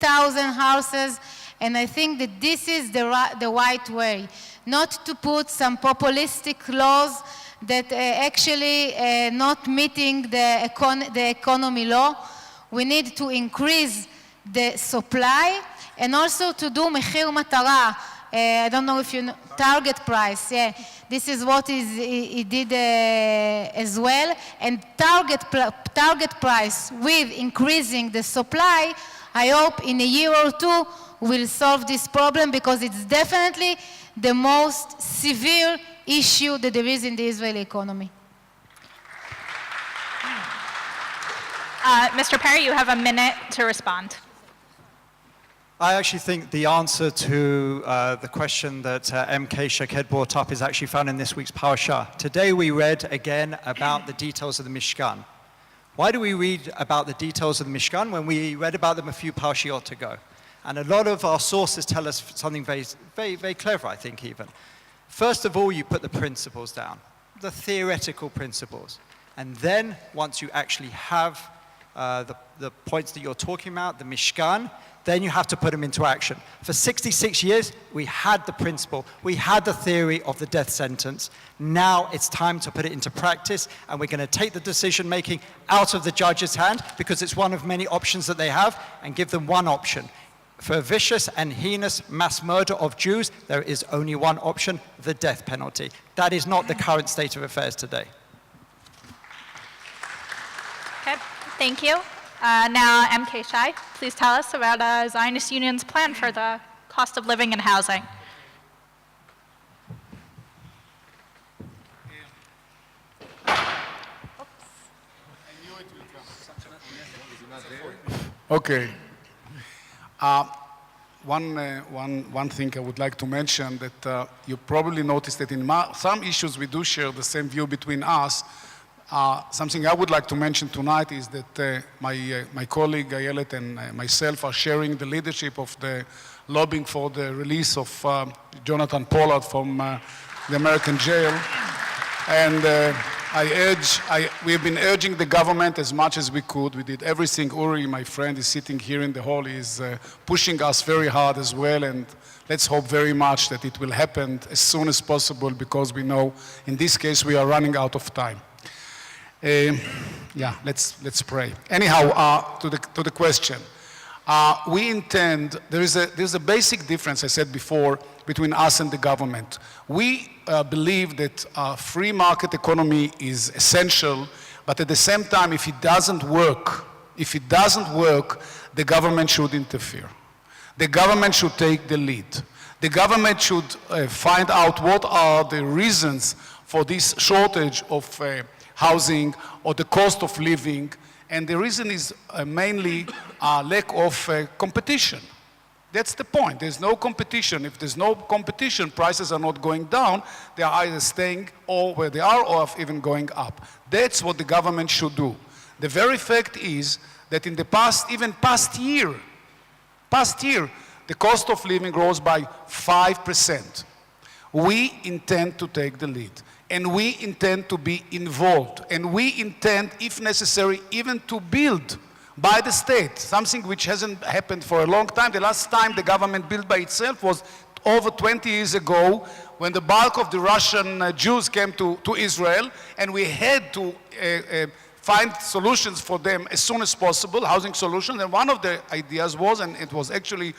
1,000 houses, and I think that this is the right way, not to put some populistic laws that actually not meeting the economy law. We need to increase the supply and also to do מחיר מטרה. I don't know if you know, target price, yeah. This is what he did as well. And target price with increasing the supply, I hope in a year or two we'll solve this problem, because it's definitely the most severe issue that there is in the Israeli economy. Mr. Perry, you have a minute to respond. I actually think the answer to the question that MK Shaked brought up is actually found in this week's parasha. Today we read again about the details of the Mishkan. Why do we read about the details of the Mishkan when we read about them a few parashiot ago? And a lot of our sources tell us something very, very, very clever, I think even. First of all, you put the principles down, the theoretical principles. And then once you actually have the points that you're talking about, the Mishkan, then you have to put them into action. For 66 years, we had the principle, we had the theory of the death sentence. Now it's time to put it into practice, and we're going to take the decision-making out of the judge's hand, because it's one of many options that they have, and give them one option. For a vicious and heinous mass murder of Jews, there is only one option, the death penalty. That is not the current state of affairs today. Okay, thank you. Now, MK Shai, please tell us about Zionist Union's plan for the cost of living and housing. Okay. One thing I would like to mention, that you probably noticed that in some issues we do share the same view between us. Something I would like to mention tonight is that my colleague Ayelet and myself are sharing the leadership of the lobbying for the release of Jonathan Pollard from the American jail. And we've been urging the government as much as we could. We did everything. Uri, my friend, is sitting here in the hall. He's pushing us very hard as well. And let's hope very much that it will happen as soon as possible, because we know in this case we are running out of time. Yeah, let's pray. Anyhow, to the question. We intend, there's a basic difference, I said before, between us and the government. We believe that a free market economy is essential, but at the same time, if it doesn't work, the government should interfere. The government should take the lead. The government should find out what are the reasons for this shortage of housing or the cost of living. And the reason is mainly lack of competition. That's the point. There's no competition. If there's no competition, prices are not going down. They are either staying or where they are, or even going up. That's what the government should do. The very fact is that in the past, even past year, the cost of living rose by 5%. We intend to take the lead. And we intend to be involved. And we intend, if necessary, even to build by the state, something which hasn't happened for a long time. The last time the government built by itself was over 20 years ago, when the bulk of the Russian Jews came to Israel, and we had to find solutions for them as soon as possible, housing solutions. And one of the ideas was, and it was actually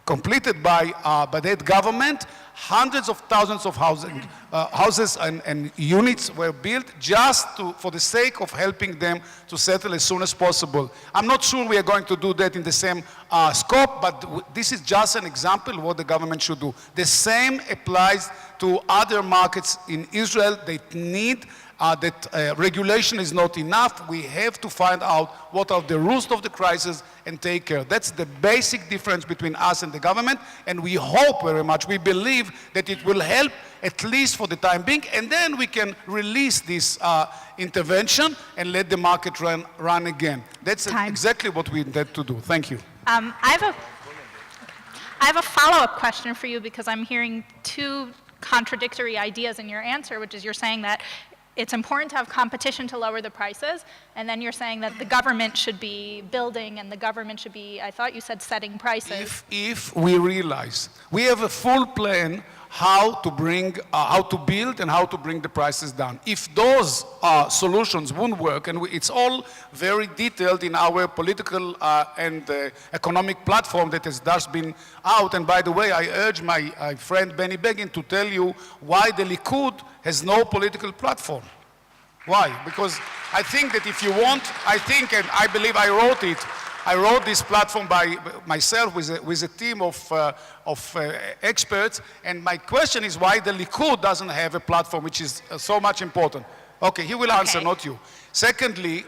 completed by that government, hundreds of thousands of houses and units were built just for the sake of helping them to settle as soon as possible. I'm not sure we are going to do that in the same scope, but this is just an example of what the government should do. The same applies to other markets in Israel. They need that regulation is not enough. We have to find out what are the roots of the crisis and take care. That's the basic difference between us and the government, and we hope very much, we believe that it will help, at least for the time being, and then we can release this intervention and let the market run again. That's exactly what we intend to do. Thank you. I have a follow-up question for you, because I'm hearing two contradictory ideas in your answer, which is you're saying that it's important to have competition to lower the prices, and then you're saying that the government should be building and the government should be, I thought you said setting prices. If we realize, we have a full plan how to build and how to bring the prices down. If those solutions won't work, and it's all very detailed in our political and economic platform that has thus been out, and by the way, I urge my friend Benny Begin to tell you why the Likud has no political platform. Why? Because I think that if you want, I think, and I believe I wrote this platform by myself with a team of experts, and my question is why the Likud doesn't have a platform, which is so much important. Okay, he will answer, not you. Secondly,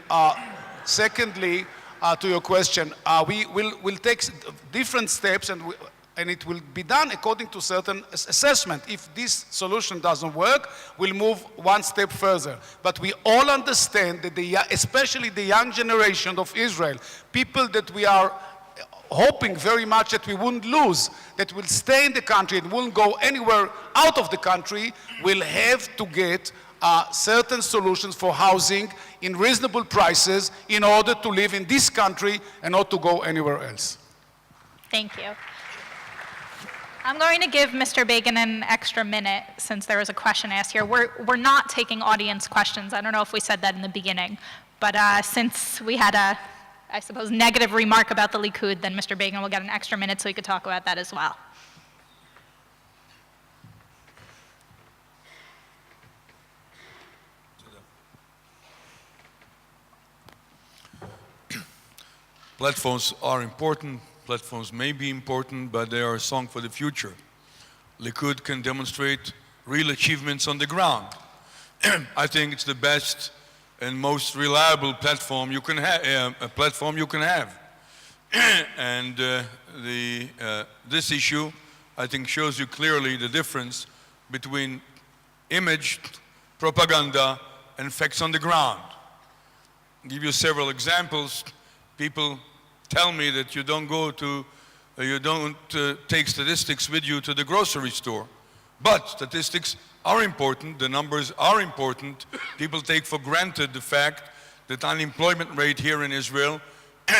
to your question, we'll take different steps, and it will be done according to certain assessment. If this solution doesn't work, we'll move one step further. But we all understand that especially the young generation of Israel, people that we are hoping very much that we wouldn't lose, that will stay in the country and won't go anywhere out of the country, will have to get certain solutions for housing in reasonable prices in order to live in this country and not to go anywhere else. Thank you. I'm going to give Mr. Begin an extra minute since there was a question asked here. We're not taking audience questions. I don't know if we said that in the beginning, but since we had a, I suppose, negative remark about the Likud, then Mr. Begin will get an extra minute so he could talk about that as well. Platforms are important. Platforms may be important, but they are a song for the future. Likud can demonstrate real achievements on the ground. I think it's the best and most reliable platform you can have. And this issue, I think, shows you clearly the difference between image, propaganda, and facts on the ground. I'll give you several examples. People tell me that you don't take statistics with you to the grocery store. But statistics are important, the numbers are important. People take for granted the fact that unemployment rate here in Israel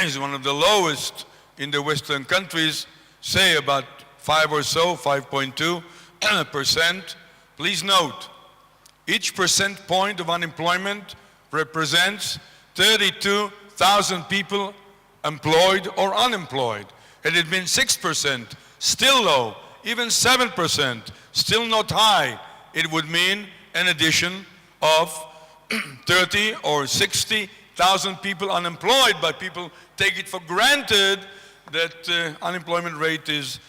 is one of the lowest in the Western countries, say about 5.2%. Please note, each percent point of unemployment represents 32,000 people employed or unemployed. Had it been 6%, still low, even 7%, still not high, it would mean an addition of 30 or 60,000 people unemployed, but people take it for granted that unemployment rate is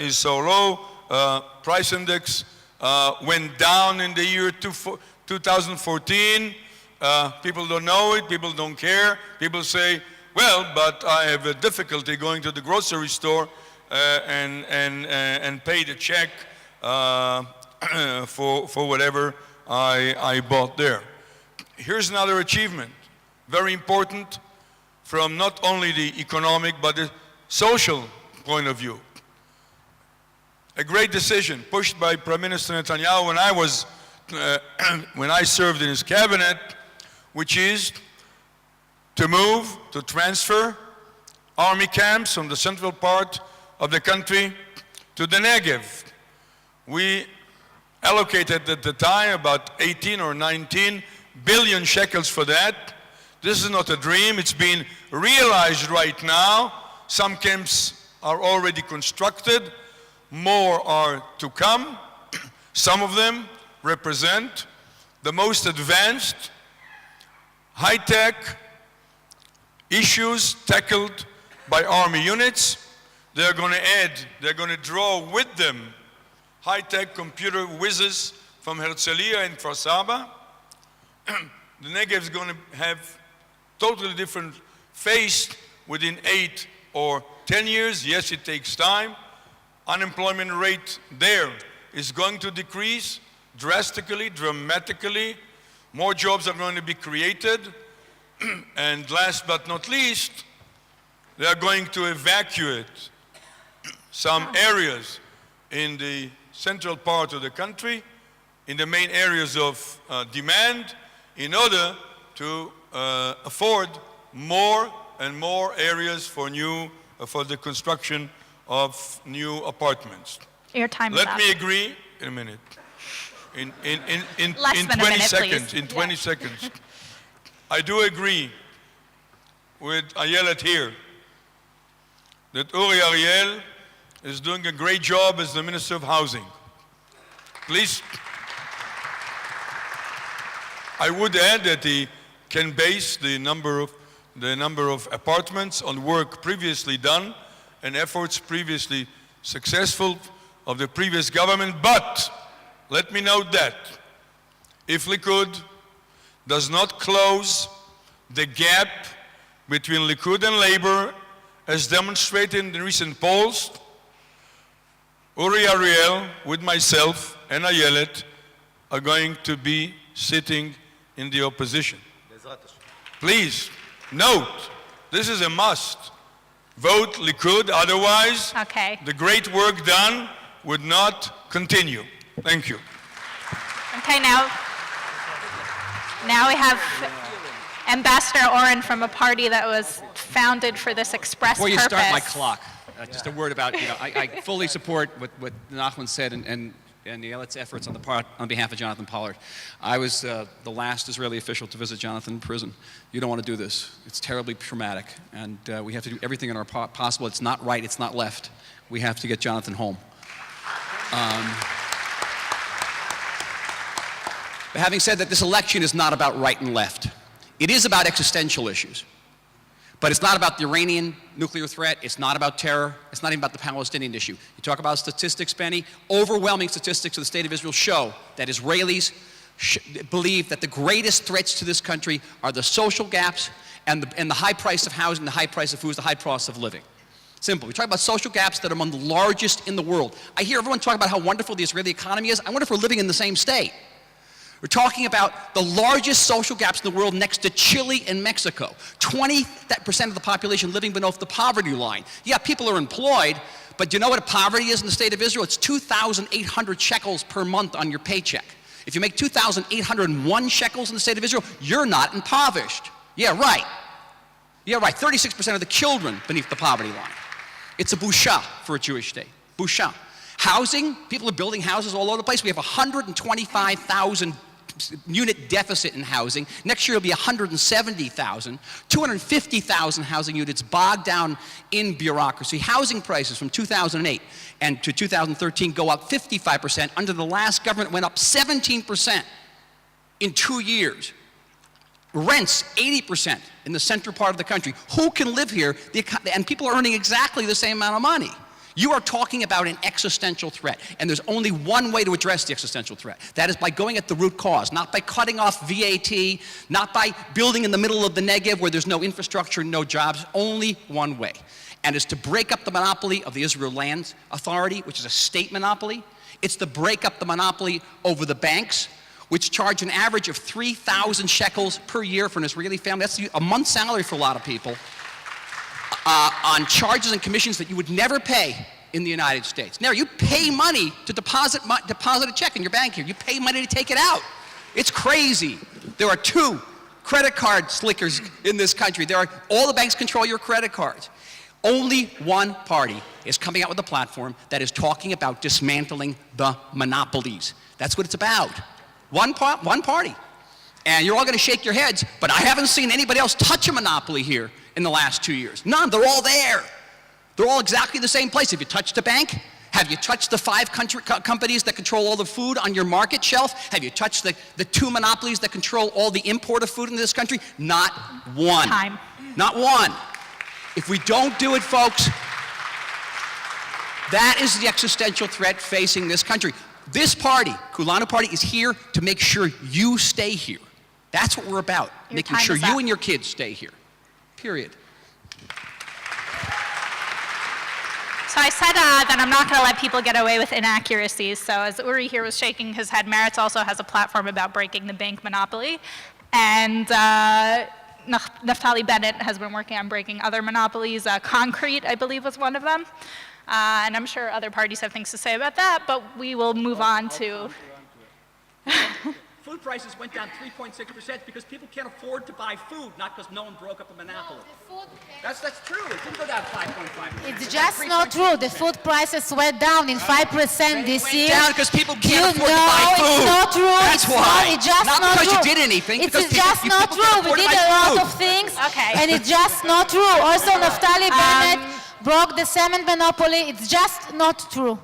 so low. Price index went down in the year 2014. People don't know it, people don't care. People say, well, but I have a difficulty going to the grocery store and pay the check for whatever I bought there. Here's another achievement, very important from not only the economic but the social point of view. A great decision pushed by Prime Minister Netanyahu when I served in his cabinet, which is to transfer army camps from the central part of the country to the Negev. We allocated at the time about 18 or 19 billion shekels for that. This is not a dream, it's being realized right now. Some camps are already constructed, more are to come. Some of them represent the most advanced, high-tech issues tackled by army units. They're going to draw with them high-tech computer whizzes from Herzliya and Kfar Saba. The Negev is going to have totally different face within 8 or 10 years. Yes, it takes time. Unemployment rate there is going to decrease drastically, dramatically. More jobs are going to be created. And last but not least, they are going to evacuate some areas in the central part of the country in the main areas of demand in order to afford more and more areas for the construction of new apartments. Your time is up. Let me agree in a minute. In Less than a 20 minute, seconds. please. In 20 seconds. I do agree with Ayelet here that Uri Ariel is doing a great job as the Minister of Housing. Please. I would add that he can base the number of apartments on work previously done and efforts previously successful of the previous government. But let me note that if Likud does not close the gap between Likud and Labor, as demonstrated in the recent polls, Uri Ariel, with myself and Ayelet, are going to be sitting in the opposition. Please note, this is a must. Vote Likud, otherwise the great work done would not continue. Thank you. Okay, now we have Ambassador Oren from a party that was founded for this express Before you purpose. start my clock, just a word about, I fully support what Nachman said and Ayelet's efforts on behalf of Jonathan Pollard. I was the last Israeli official to visit Jonathan in prison. You don't want to do this. It's terribly traumatic, and we have to do everything in our possible. It's not right, it's not left. We have to get Jonathan home. But having said that, this election is not about right and left. It is about existential issues. But it's not about the Iranian nuclear threat. It's not about terror. It's not even about the Palestinian issue. You talk about statistics, Benny. Overwhelming statistics of the state of Israel show that Israelis believe that the greatest threats to this country are the social gaps and the high price of housing, the high price of food, the high cost of living. Simple. We talk about social gaps that are among the largest in the world. I hear everyone talk about how wonderful the Israeli economy is. I wonder if we're living in the same state. We're talking about the largest social gaps in the world next to Chile and Mexico. 20% of the population living beneath the poverty line. Yeah, people are employed, but do you know what poverty is in the state of Israel? It's 2,800 shekels per month on your paycheck. If you make 2,801 shekels in the state of Israel, you're not impoverished. Yeah, right. Yeah, right. 36% of the children beneath the poverty line. It's a busha for a Jewish state. Busha. Housing, people are building houses all over the place. We have 125,000 unit deficit in housing. Next year it'll be 170,000. 250,000 housing units bogged down in bureaucracy. Housing prices from 2008 and to 2013 go up 55%. Under the last government went up 17% in 2 years. Rents 80% in the central part of the country. Who can live here? And people are earning exactly the same amount of money. You are talking about an existential threat, and there's only one way to address the existential threat. That is by going at the root cause, not by cutting off VAT, not by building in the middle of the Negev where there's no infrastructure, no jobs. Only one way, and it's to break up the monopoly of the Israel Land Authority, which is a state monopoly. It's to break up the monopoly over the banks, which charge an average of 3,000 shekels per year for an Israeli family. That's a month's salary for a lot of people. On charges and commissions that you would never pay in the United States. Now, you pay money to deposit a check in your bank here. You pay money to take it out. It's crazy. There are 2 credit card slickers in this country. All the banks control your credit cards. Only one party is coming out with a platform that is talking about dismantling the monopolies. That's what it's about. One party. And you're all going to shake your heads, but I haven't seen anybody else touch a monopoly here in the last 2 years. None. They're all there. They're all exactly the same place. Have you touched a bank? Have you touched the 5 companies that control all the food on your market shelf? Have you touched the 2 monopolies that control all the import of food in this country? Not one. Time. Not one. If we don't do it, folks, that is the existential threat facing this country. This party, Kulanu Party, is here to make sure you stay here. That's what we're about, making sure you and your kids stay here. Period. So I said that I'm not going to let people get away with inaccuracies. So as Uri here was shaking his head, Meretz also has a platform about breaking the bank monopoly. And Naftali Bennett has been working on breaking other monopolies. Concrete, I believe, was one of them. And I'm sure other parties have things to say about that, but we will move on to... Food prices went down 3.6% because people can't afford to buy food, not because no one broke up the monopoly. That's true. It didn't go down 5.5%. It's just not true. The food prices went down in 5% this year. Down because people can't afford to No, buy food. it's not true. That's It's why. It's just not not because true. you did anything. It's because just people not can't true. afford We to did buy a lot food. of things, Okay. and it's just not true. Also, Naftali Bennett broke the cement monopoly. It's just not true.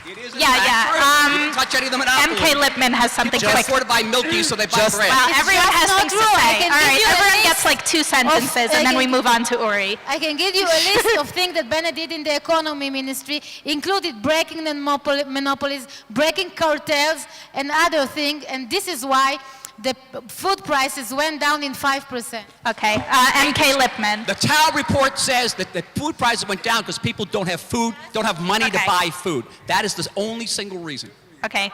It is Yeah, yeah, You didn't touch any of the monopoly. MK Lipman has something People can't quick. afford to buy milky, so they buy bread. Well, It's everyone just has not things to true. I say. can All give right, you a everyone list gets like 2 sentences, I and then we can- move on to Uri. I can give you a list of things that Bennett did in the economy ministry, included breaking the monopolies, breaking cartels, and other things. And this is why the food prices went down in 5%. Okay, MK Lipman. The Tao report says that the food prices went down because people don't have food, don't have money to Okay. buy food. That is the only single reason. Okay.